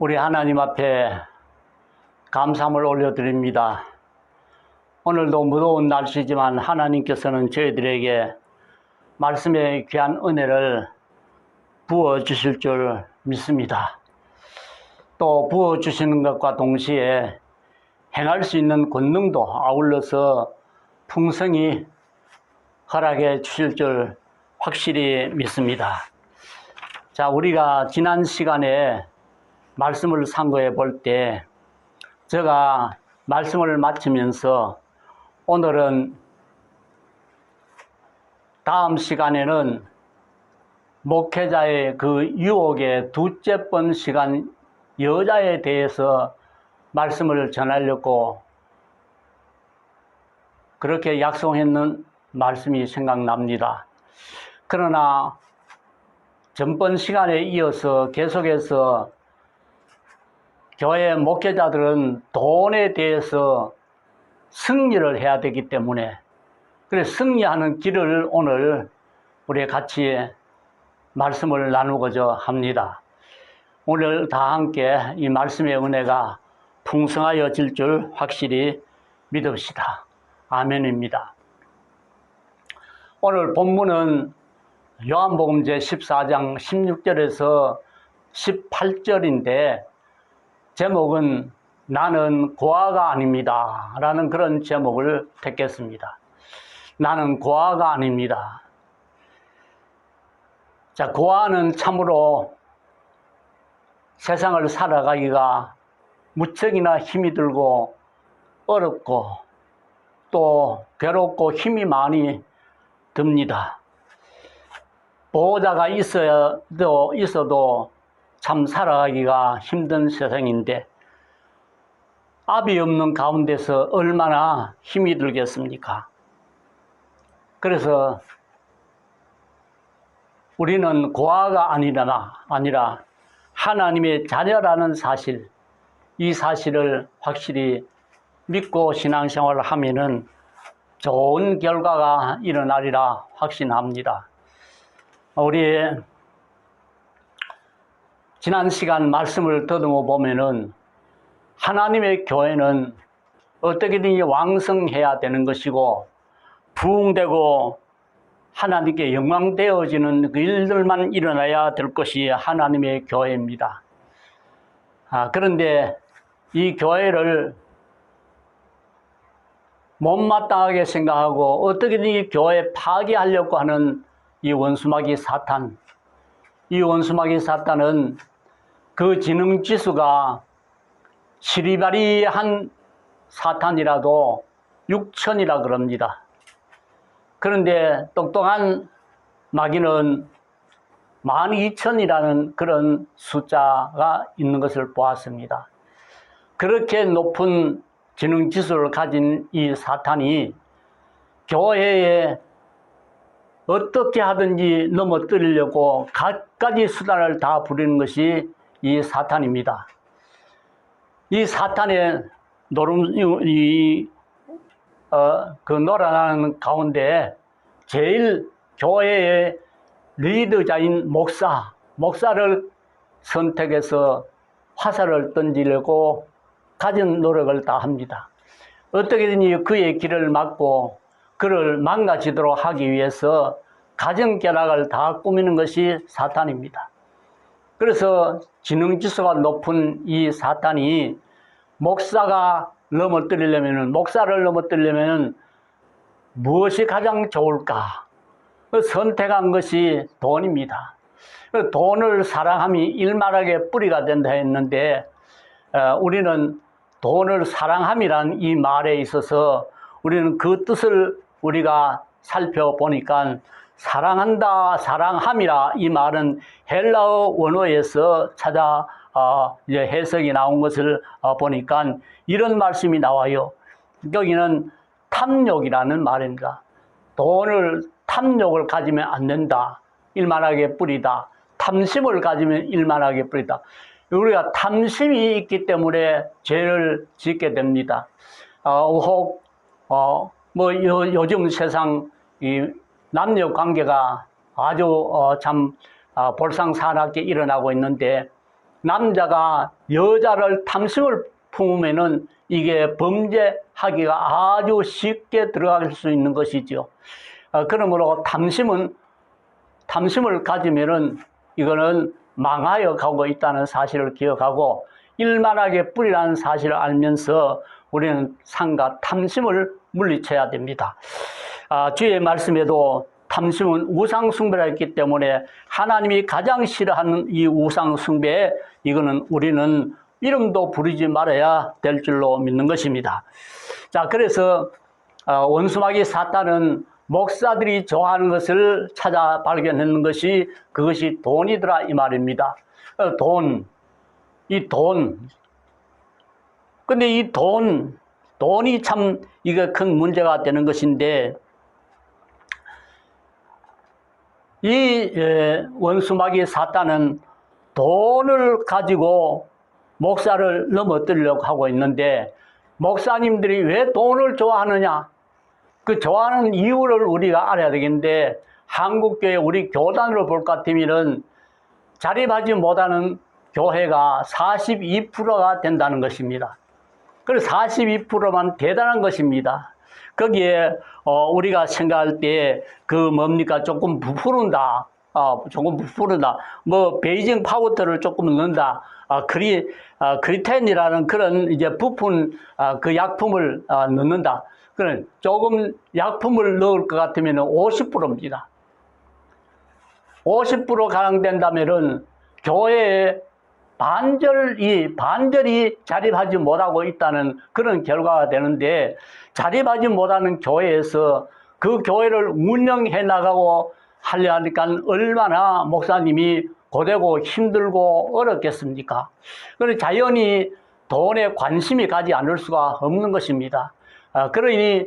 우리 하나님 앞에 감사함을 올려드립니다. 오늘도 무더운 날씨지만 하나님께서는 저희들에게 말씀의 귀한 은혜를 부어주실 줄 믿습니다. 또 부어주시는 것과 동시에 행할 수 있는 권능도 아울러서 풍성히 허락해 주실 줄 확실히 믿습니다. 자, 우리가 지난 시간에 말씀을 상고해 볼 때 제가 말씀을 마치면서 오늘은 다음 시간에는 목회자의 그 유혹의 둘째 번 시간 여자에 대해서 말씀을 전하려고 그렇게 약속했는 말씀이 생각납니다. 그러나 전번 시간에 이어서 계속해서 교회 목회자들은 돈에 대해서 승리를 해야 되기 때문에 그래서 승리하는 길을 오늘 우리 같이 말씀을 나누고자 합니다. 오늘 다 함께 이 말씀의 은혜가 풍성하여질 줄 확실히 믿읍시다. 아멘입니다. 오늘 본문은 요한복음 제14장 16절에서 18절인데 제목은 나는 고아가 아닙니다 라는 그런 제목을 택했습니다. 나는 고아가 아닙니다. 자, 고아는 참으로 세상을 살아가기가 무척이나 힘이 들고 어렵고 또 괴롭고 힘이 많이 듭니다. 보호자가 있어도 참 살아가기가 힘든 세상인데 압이 없는 가운데서 얼마나 힘이 들겠습니까? 그래서 우리는 고아가 아니라 하나님의 자녀라는 사실, 이 사실을 확실히 믿고 신앙생활을 하면은 좋은 결과가 일어나리라 확신합니다. 우리 지난 시간 말씀을 더듬어 보면은 하나님의 교회는 어떻게든 왕성해야 되는 것이고 부흥되고 하나님께 영광되어지는 그 일들만 일어나야 될 것이 하나님의 교회입니다. 그런데 이 교회를 못마땅하게 생각하고 어떻게든 이 교회 파괴하려고 하는 이 원수마귀 사탄, 이 원수마귀 사탄은 그 지능지수가 시리바리한 사탄이라도 6천이라 그럽니다. 그런데 똑똑한 마귀는 12,000이라는 그런 숫자가 있는 것을 보았습니다. 그렇게 높은 지능지수를 가진 이 사탄이 교회에 어떻게 하든지 넘어뜨리려고 갖가지 수단을 다 부리는 것이 이 사탄입니다. 이 사탄의 놀아나는 가운데 제일 교회의 리더자인 목사를 선택해서 화살을 던지려고 가진 노력을 다 합니다. 어떻게든지 그의 길을 막고 그를 망가지도록 하기 위해서 가정결합을 다 꾸미는 것이 사탄입니다. 그래서 지능지수가 높은 이 사탄이 목사를 넘어뜨리려면 무엇이 가장 좋을까? 선택한 것이 돈입니다. 돈을 사랑함이 일말하게 뿌리가 된다 했는데 우리는 돈을 사랑함이란 이 말에 있어서 우리는 그 뜻을 우리가 살펴보니까 사랑한다, 사랑함이라 이 말은 헬라어 원어에서 찾아 이제 해석이 나온 것을 보니까 이런 말씀이 나와요. 여기는 탐욕이라는 말입니다. 탐욕을 가지면 안 된다. 일만하게 뿌리다. 탐심을 가지면 일만하게 뿌리다. 우리가 탐심이 있기 때문에 죄를 짓게 됩니다. 요즘 세상 이 남녀 관계가 아주 참 볼상사납게 일어나고 있는데 남자가 여자를 탐심을 품으면은 이게 범죄하기가 아주 쉽게 들어갈 수 있는 것이죠. 그러므로 탐심을 가지면은 이거는 망하여 가고 있다는 사실을 기억하고 일만하게 뿌리라는 사실을 알면서 우리는 상과 탐심을 물리쳐야 됩니다. 주의 말씀에도 탐심은 우상숭배라 했기 때문에 하나님이 가장 싫어하는 이 우상숭배에 이거는 우리는 이름도 부르지 말아야 될 줄로 믿는 것입니다. 자, 그래서 원수마귀 사탄은 목사들이 좋아하는 것을 찾아 발견하는 것이 그것이 돈이더라 이 말입니다. 이 돈. 근데 이 돈이 참 이게 큰 문제가 되는 것인데 이 원수마귀 사탄은 돈을 가지고 목사를 넘어뜨리려고 하고 있는데 목사님들이 왜 돈을 좋아하느냐? 그 좋아하는 이유를 우리가 알아야 되겠는데 한국교회 우리 교단으로 볼 것 같으면은 자립하지 못하는 교회가 42%가 된다는 것입니다. 그래서 42%만 대단한 것입니다. 거기에 우리가 생각할 때 그 뭡니까 조금 부풀은다. 조금 부풀은다. 뭐 베이징 파우더를 조금 넣는다. 크리텐이라는 그런 이제 부푼 그 약품을 넣는다. 그런 조금 약품을 넣을 것 같으면 50%입니다. 50% 가량 된다면은 교회에 반절이 자립하지 못하고 있다는 그런 결과가 되는데 자립하지 못하는 교회에서 그 교회를 운영해 나가고 하려 하니까 얼마나 목사님이 고되고 힘들고 어렵겠습니까? 그래서 자연히 돈에 관심이 가지 않을 수가 없는 것입니다. 그러니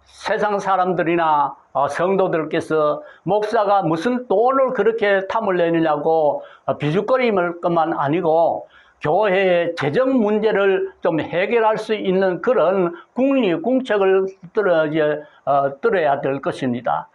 세상 사람들이나 성도들께서 목사가 무슨 돈을 그렇게 탐을 내느냐고 비죽거림을 것만 아니고 교회의 재정 문제를 좀 해결할 수 있는 그런 궁책을 들어야 될 것입니다.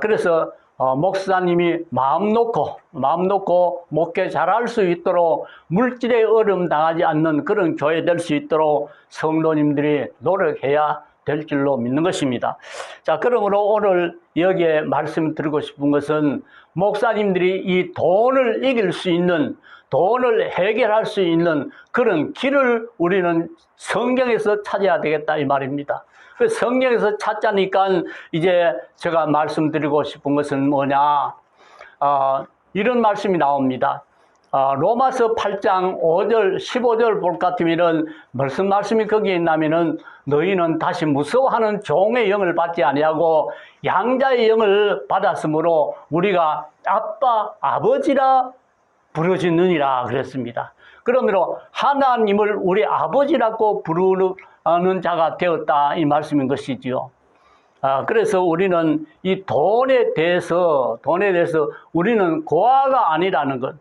그래서 목사님이 마음 놓고 목회 잘할 수 있도록 물질에 어려움 당하지 않는 그런 교회 될 수 있도록 성도님들이 노력해야 될 줄로 믿는 것입니다. 자, 그러므로 오늘 여기에 말씀드리고 싶은 것은 목사님들이 이 돈을 이길 수 있는, 돈을 해결할 수 있는 그런 길을 우리는 성경에서 찾아야 되겠다 이 말입니다. 성경에서 찾자니까 이제 제가 말씀드리고 싶은 것은 뭐냐, 이런 말씀이 나옵니다. 로마서 8장 5절 15절 볼 것 같으면은 무슨 말씀이 거기에 있냐면은 너희는 다시 무서워하는 종의 영을 받지 아니하고 양자의 영을 받았으므로 우리가 아빠 아버지라 부르짖느니라 그랬습니다. 그러므로 하나님을 우리 아버지라고 부르는 자가 되었다 이 말씀인 것이지요. 그래서 우리는 이 돈에 대해서 우리는 고아가 아니라는 것.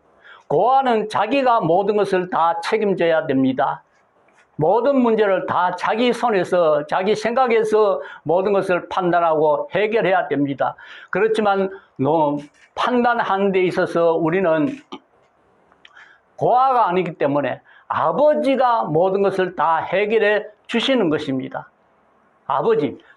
고아는 자기가 모든 것을 다 책임져야 됩니다. 모든 문제를 다 자기 손에서, 자기 생각에서 모든 것을 판단하고 해결해야 됩니다. 그렇지만 판단하는 데 있어서 우리는 고아가 아니기 때문에 아버지가 모든 것을 다 해결해 주시는 것입니다.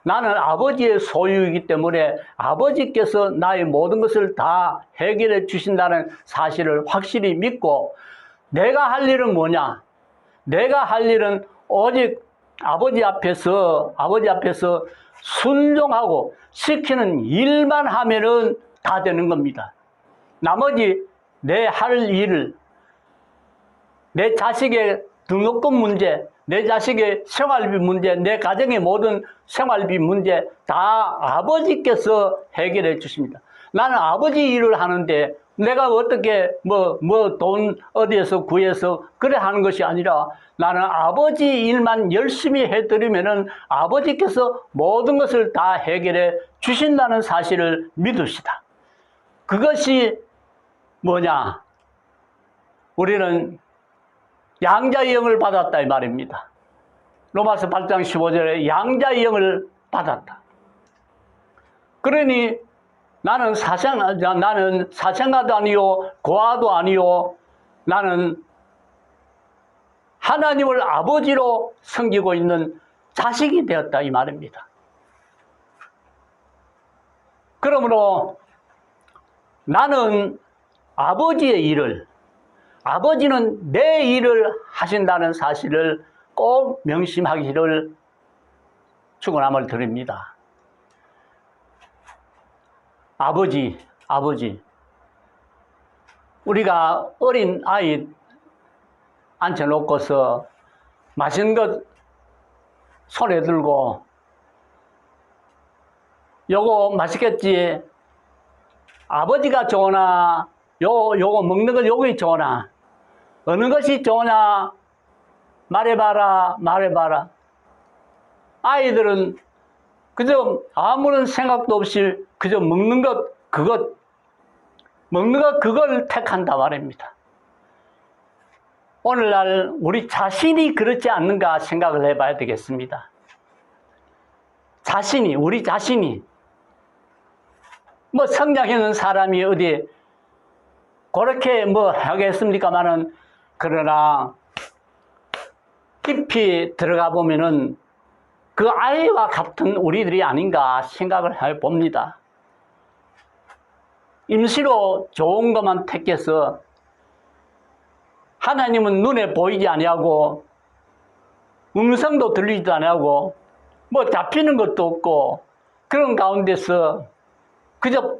나는 아버지의 소유이기 때문에 아버지께서 나의 모든 것을 다 해결해 주신다는 사실을 확실히 믿고 내가 할 일은 뭐냐? 내가 할 일은 오직 아버지 앞에서 순종하고 시키는 일만 하면은 다 되는 겁니다. 나머지 내 할 일을 내 자식의 등록금 문제, 내 자식의 생활비 문제, 내 가정의 모든 생활비 문제 다 아버지께서 해결해 주십니다. 나는 아버지 일을 하는데 내가 어떻게 돈 어디에서 구해서 그래 하는 것이 아니라 나는 아버지 일만 열심히 해드리면은 아버지께서 모든 것을 다 해결해 주신다는 사실을 믿으시다. 그것이 뭐냐? 우리는 양자의 영을 받았다 이 말입니다. 로마서 8장 15절에 양자의 영을 받았다. 그러니 나는 사생아도 아니요 고아도 아니요 나는 하나님을 아버지로 섬기고 있는 자식이 되었다 이 말입니다. 그러므로 나는 아버지의 일을, 아버지는 내 일을 하신다는 사실을 꼭 명심하기를 축원함을 드립니다. 아버지. 우리가 어린 아이 앉혀놓고서 맛있는 것 손에 들고 요거 맛있겠지? 아버지가 좋으나 요거 먹는 것 요게 좋으나 어느 것이 좋으냐 말해봐라. 아이들은 그저 아무런 생각도 없이 그저 먹는 것 그걸 택한다 말입니다. 오늘날 우리 자신이 그렇지 않는가 생각을 해봐야 되겠습니다. 우리 자신이 뭐 성장하는 사람이 어디 그렇게 뭐 하겠습니까마는, 그러나 깊이 들어가 보면은 그 아이와 같은 우리들이 아닌가 생각을 해 봅니다. 임시로 좋은 것만 택해서 하나님은 눈에 보이지 아니하고 음성도 들리지도 아니하고 뭐 잡히는 것도 없고 그런 가운데서 그저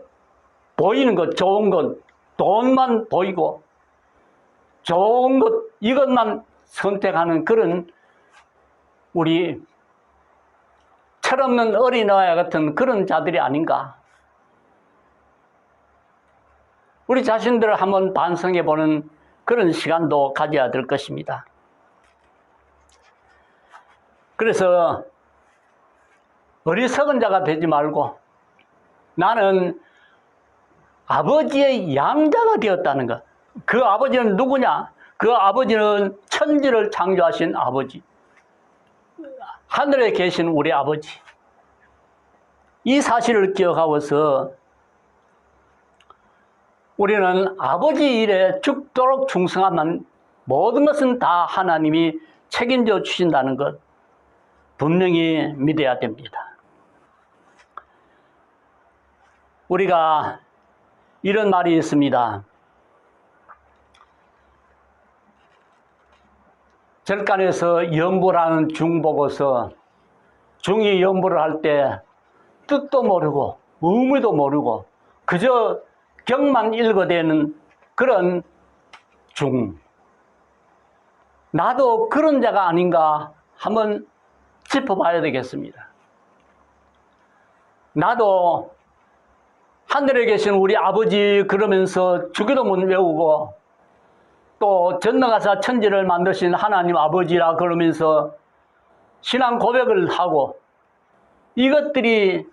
보이는 것, 좋은 것, 돈만 보이고 좋은 것 이것만 선택하는 그런 우리 철없는 어린아이 같은 그런 자들이 아닌가. 우리 자신들을 한번 반성해 보는 그런 시간도 가져야 될 것입니다. 그래서 어리석은 자가 되지 말고 나는 아버지의 양자가 되었다는 것. 그 아버지는 누구냐? 그 아버지는 천지를 창조하신 아버지, 하늘에 계신 우리 아버지. 이 사실을 기억하고서 우리는 아버지 일에 죽도록 충성하면 모든 것은 다 하나님이 책임져 주신다는 것 분명히 믿어야 됩니다. 우리가 이런 말이 있습니다. 절간에서 연보를 하는 중 보고서 중이 연보를 할 때 뜻도 모르고 의미도 모르고 그저 경만 읽어대는 그런 중. 나도 그런 자가 아닌가 한번 짚어봐야 되겠습니다. 나도 하늘에 계신 우리 아버지 그러면서 주기도문 외우고 또 전능하사 천지를 만드신 하나님 아버지라 그러면서 신앙 고백을 하고 이것들이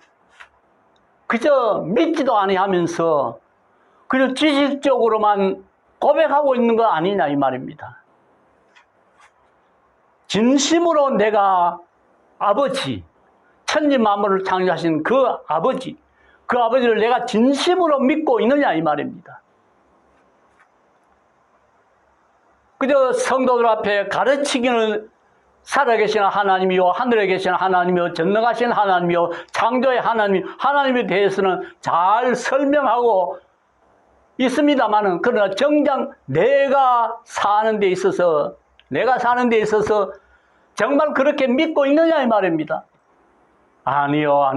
그저 믿지도 아니하면서 그저 지식적으로만 고백하고 있는 거 아니냐 이 말입니다. 진심으로 내가 아버지, 천지 만물을 창조하신 그 아버지를 내가 진심으로 믿고 있느냐 이 말입니다. 그저 성도들 앞에 가르치기는 살아계신 하나님이요 하늘에 계신 하나님이요 전능하신 하나님이요 창조의 하나님에 대해서는 잘 설명하고 있습니다만은, 그러나 정작 내가 사는 데 있어서 정말 그렇게 믿고 있느냐 이 말입니다. 아니요.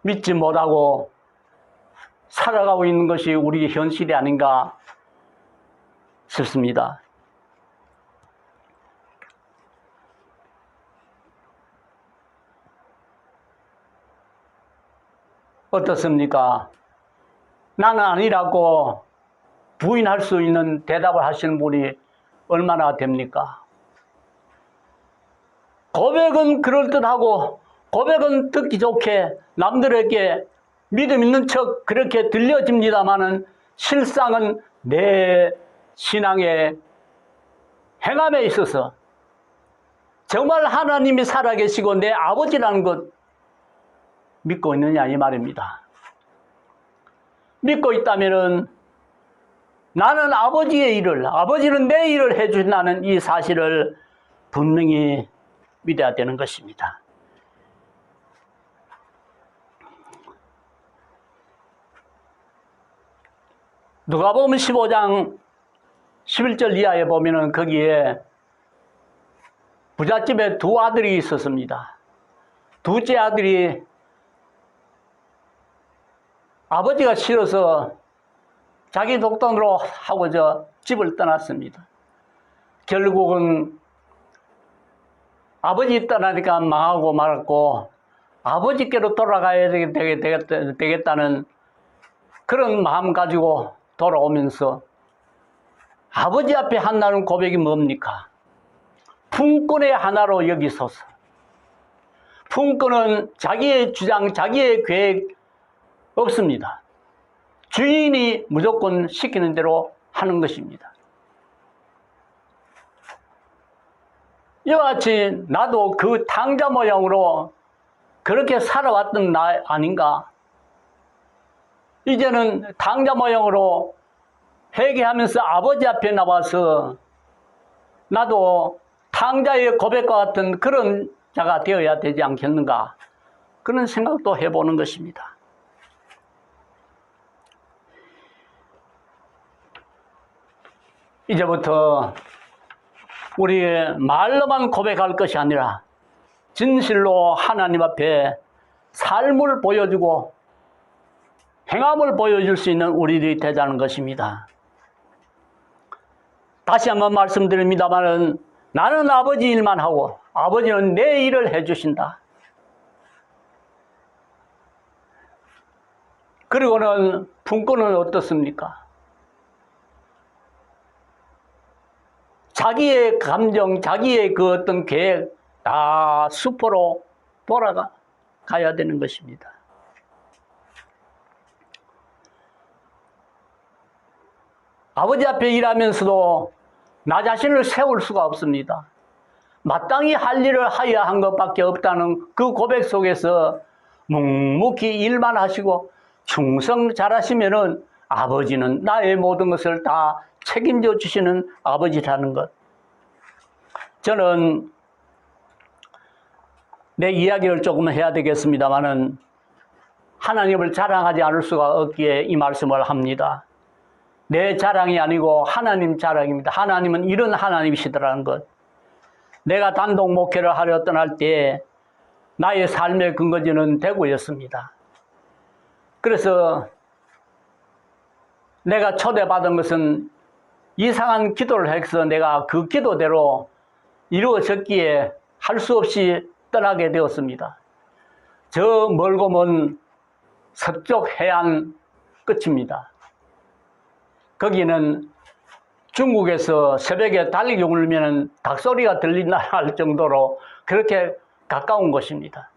믿지 못하고 살아가고 있는 것이 우리 현실이 아닌가 싶습니다. 어떻습니까? 나는 아니라고 부인할 수 있는 대답을 하시는 분이 얼마나 됩니까? 고백은 그럴듯하고 고백은 듣기 좋게 남들에게 믿음 있는 척 그렇게 들려집니다마는 실상은 내 신앙의 행함에 있어서 정말 하나님이 살아계시고 내 아버지라는 것 믿고 있느냐 이 말입니다. 믿고 있다면은 나는 아버지의 일을, 아버지는 내 일을 해준다는 이 사실을 분명히 믿어야 되는 것입니다. 누가복음 15장 11절 이하에 보면은 거기에 부잣집에 두 아들이 있었습니다. 둘째 아들이 아버지가 싫어서 자기 독단으로 하고 집을 떠났습니다. 결국은 아버지 떠나니까 망하고 말았고 아버지께로 돌아가야 되겠다는 그런 마음 가지고 돌아오면서 아버지 앞에 한다는 고백이 뭡니까? 품꾼의 하나로 여기소서. 품꾼은 자기의 주장, 자기의 계획 없습니다. 주인이 무조건 시키는 대로 하는 것입니다. 이와 같이 나도 그 탕자 모양으로 그렇게 살아왔던 나 아닌가? 이제는 탕자 모양으로 회개하면서 아버지 앞에 나와서 나도 탕자의 고백과 같은 그런 자가 되어야 되지 않겠는가? 그런 생각도 해보는 것입니다. 이제부터 우리의 말로만 고백할 것이 아니라 진실로 하나님 앞에 삶을 보여주고 행함을 보여줄 수 있는 우리들이 되자는 것입니다. 다시 한번 말씀드립니다마는 나는 아버지 일만 하고 아버지는 내 일을 해주신다. 그리고는 품꾼은 어떻습니까? 자기의 감정, 자기의 그 어떤 계획 다 수포로 돌아가야 되는 것입니다. 아버지 앞에 일하면서도 나 자신을 세울 수가 없습니다. 마땅히 할 일을 하여야 한 것밖에 없다는 그 고백 속에서 묵묵히 일만 하시고 충성 잘하시면은 아버지는 나의 모든 것을 다 책임져 주시는 아버지라는 것. 저는 내 이야기를 조금 해야 되겠습니다만은 하나님을 자랑하지 않을 수가 없기에 이 말씀을 합니다. 내 자랑이 아니고 하나님 자랑입니다. 하나님은 이런 하나님이시더라는 것. 내가 단독 목회를 하려 떠날 때 나의 삶의 근거지는 대구였습니다. 그래서 내가 초대받은 것은 이상한 기도를 해서 내가 그 기도대로 이루어졌기에 할 수 없이 떠나게 되었습니다. 저 멀고 먼 서쪽 해안 끝입니다. 거기는 중국에서 새벽에 달리기 울면 닭소리가 들린다 할 정도로 그렇게 가까운 곳입니다.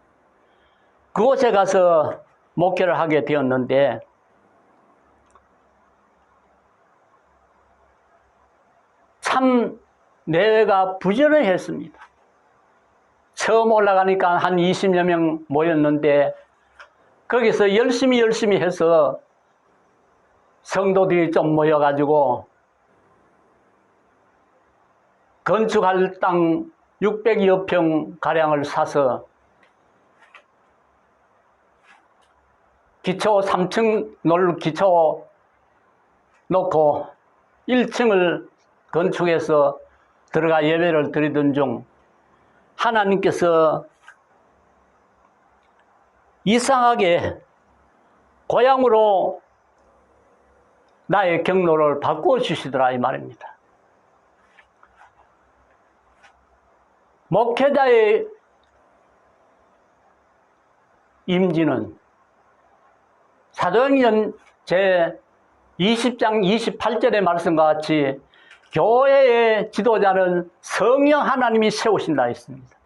그곳에 가서 목회를 하게 되었는데 참 내외가 부지런했습니다. 처음 올라가니까 한 20여 명 모였는데 거기서 열심히 해서 성도들이 좀 모여가지고 건축할 땅 600여 평 가량을 사서 기초 3층 기초 놓고 1층을 건축해서 들어가 예배를 드리던 중 하나님께서 이상하게 고향으로 나의 경로를 바꾸어 주시더라 이 말입니다. 목회자의 임지는 사도행전 제 20장 28절의 말씀과 같이 교회의 지도자는 성령 하나님이 세우신다 했습니다.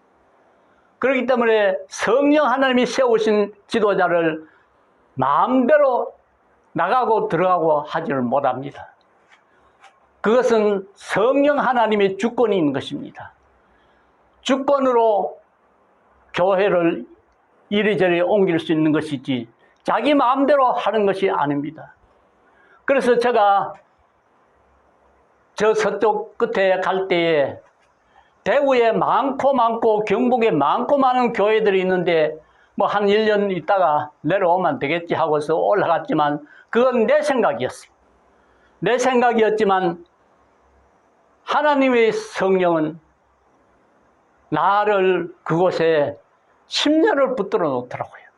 그렇기 때문에 성령 하나님이 세우신 지도자를 마음대로 나가고 들어가고 하지를 못합니다. 그것은 성령 하나님의 주권이 있는 것입니다. 주권으로 교회를 이리저리 옮길 수 있는 것이지 자기 마음대로 하는 것이 아닙니다. 그래서 제가 저 서쪽 끝에 갈 때에 대구에 많고 경북에 많은 교회들이 있는데 뭐 한 1년 있다가 내려오면 되겠지 하고서 올라갔지만 그건 내 생각이었어요. 내 생각이었지만 하나님의 성령은 나를 그곳에 10년을 붙들어 놓더라고요.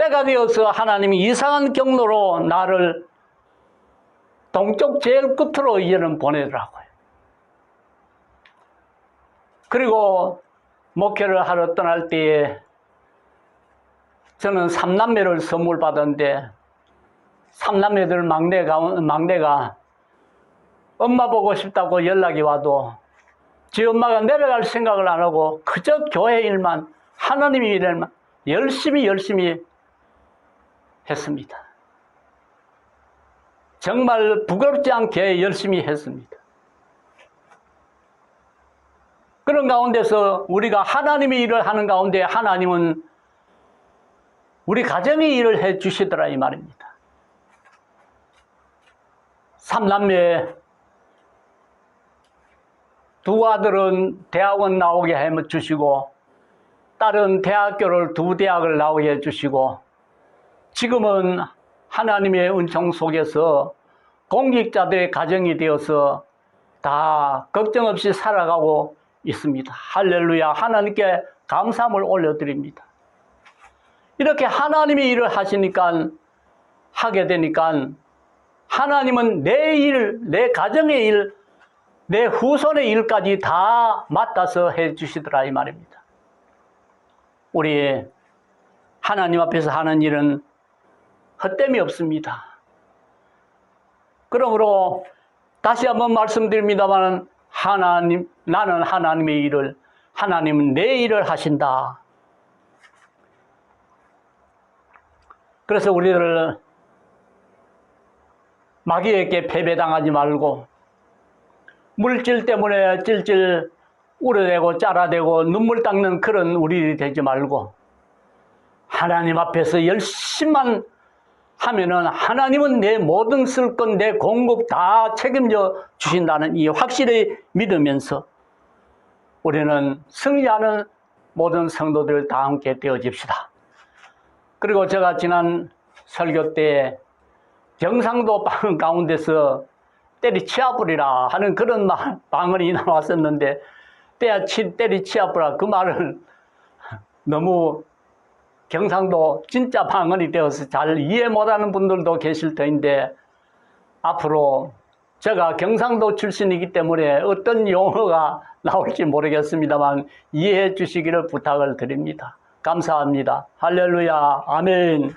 때가 되어서 하나님이 이상한 경로로 나를 동쪽 제일 끝으로 이제는 보내더라고요. 그리고 목회를 하러 떠날 때에 저는 3남매를 선물 받았는데 3남매들 막내가 엄마 보고 싶다고 연락이 와도 지 엄마가 내려갈 생각을 안 하고 그저 교회 일만 하나님의 일만 열심히 했습니다. 정말 부끄럽지 않게 열심히 했습니다. 그런 가운데서 우리가 하나님의 일을 하는 가운데 하나님은 우리 가정의 일을 해 주시더라 이 말입니다. 3남매 두 아들은 대학원 나오게 해 주시고 딸은 대학교를 2대학을 나오게 해 주시고 지금은 하나님의 은총 속에서 공직자들의 가정이 되어서 다 걱정 없이 살아가고 있습니다. 할렐루야. 하나님께 감사함을 올려드립니다. 이렇게 하나님의 일을 하게 되니까 하나님은 내 일, 내 가정의 일, 내 후손의 일까지 다 맡아서 해 주시더라 이 말입니다. 우리 하나님 앞에서 하는 일은 헛됨이 없습니다. 그러므로 다시 한번 말씀드립니다만 나는 하나님의 일을, 하나님은 내 일을 하신다. 그래서 우리를 마귀에게 패배당하지 말고 물질 때문에 찔찔 우려대고 짜라대고 눈물 닦는 그런 우리들이 되지 말고 하나님 앞에서 열심만 하면은 하나님은 내 모든 쓸 것, 내 공급 다 책임져 주신다는 이 확실히 믿으면서 우리는 승리하는 모든 성도들 다 함께 되어집시다. 그리고 제가 지난 설교 때 경상도 방 가운데서 때리치아버리라 하는 그런 방언이 나왔었는데 때리치아버리라 그 말을 너무 경상도 진짜 방언이 되어서 잘 이해 못하는 분들도 계실 터인데 앞으로 제가 경상도 출신이기 때문에 어떤 용어가 나올지 모르겠습니다만 이해해 주시기를 부탁을 드립니다. 감사합니다. 할렐루야. 아멘.